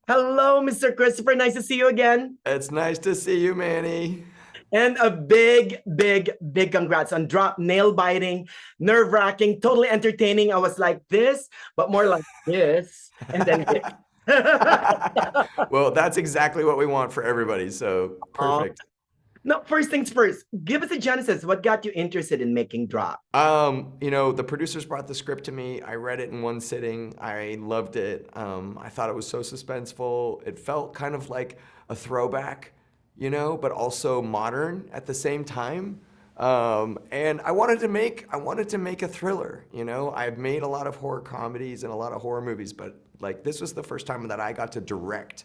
Hello, Mr. Christopher. Nice to see you again. It's nice to see you, Manny. And a big congrats on Drop. Nail biting, nerve wracking, totally entertaining. I was like this, but more like this. And then this. Well, that's exactly what we want for everybody. So uh, perfect. no, first things first, give us a genesis. What got you interested in making Drop? The producers brought the script to me. I read it in one sitting. I loved it. I thought it was so suspenseful. It felt kind of like a throwback, but also modern at the same time. And I wanted to make a thriller. I've made a lot of horror comedies and a lot of horror movies, but like this was the first time that I got to direct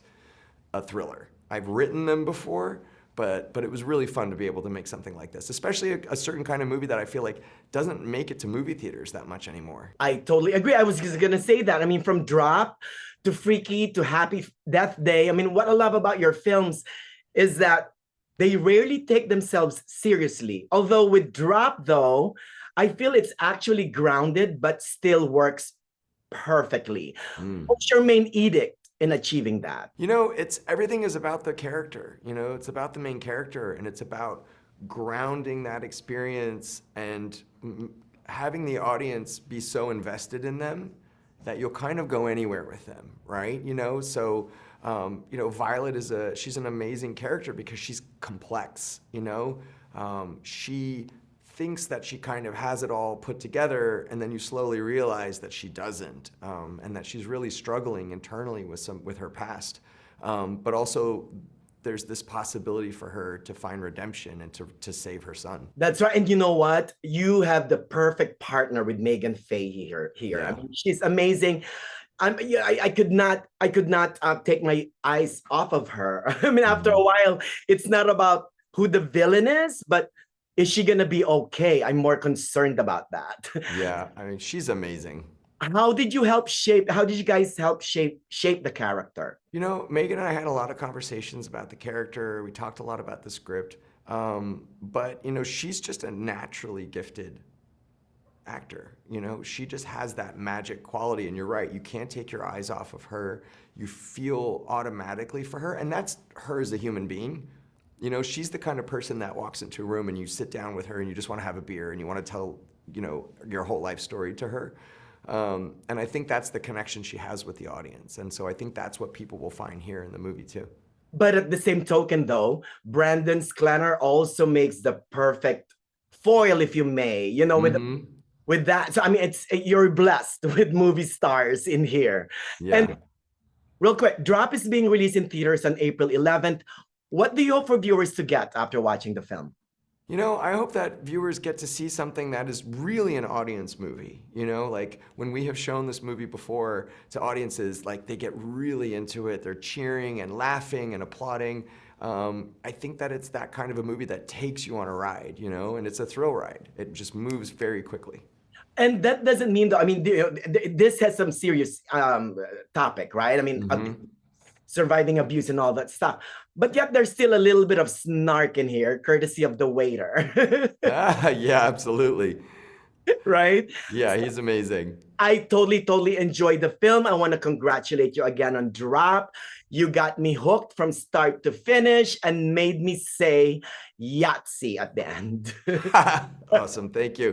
a thriller. I've written them before, but it was really fun to be able to make something like this, especially a certain kind of movie that I feel like doesn't make it to movie theaters that much anymore. I totally agree. I was just gonna say that. I mean, from Drop to Freaky to Happy Death Day. I mean, what I love about your films is that they rarely take themselves seriously. Although with Drop, though, I feel it's actually grounded, but still works perfectly. Mm. What's your main edict in achieving that? It's everything is about the character. It's about the main character, and it's about grounding that experience and having the audience be so invested in them that you'll kind of go anywhere with them, right? Violet she's an amazing character because she's complex. She thinks that she kind of has it all put together, and then you slowly realize that she doesn't, and that she's really struggling internally with her past. But also, there's this possibility for her to find redemption and to save her son. That's right. And you know what? You have the perfect partner with Meghann Fahy here. I Yeah. mean, she's amazing. I could not take my eyes off of her. I mean, after a Mhm. while, it's not about who the villain is, but is she gonna be okay? I'm more concerned about that. Yeah, I mean, she's amazing. How did you guys help shape the character? Megan and I had a lot of conversations about the character. We talked a lot about the script. But she's just a naturally gifted actor. She just has that magic quality. And you're right, you can't take your eyes off of her. You feel automatically for her. And that's her as a human being. She's the kind of person that walks into a room and you sit down with her and you just want to have a beer and you want to tell, your whole life story to her. And I think that's the connection she has with the audience. And so I think that's what people will find here in the movie too. But at the same token, though, Brandon Sklenar also makes the perfect foil, if you may, Hmm. with that. So I mean, you're blessed with movie stars in here. Yeah. And real quick, Drop is being released in theaters on April 11th. What do you hope for viewers to get after watching the film? I hope that viewers get to see something that is really an audience movie. Like when we have shown this movie before to audiences, like they get really into it. They're cheering and laughing and applauding. I think that it's that kind of a movie that takes you on a ride, and it's a thrill ride. It just moves very quickly. And that doesn't mean that, I mean, this has some serious topic, right? I mean, Hmm. surviving abuse and all that stuff. But yet there's still a little bit of snark in here, courtesy of the waiter, Yeah, absolutely. right? Yeah, he's amazing. I totally enjoyed the film. I want to congratulate you again on Drop. You got me hooked from start to finish and made me say Yahtzee at the end. Awesome. Thank you.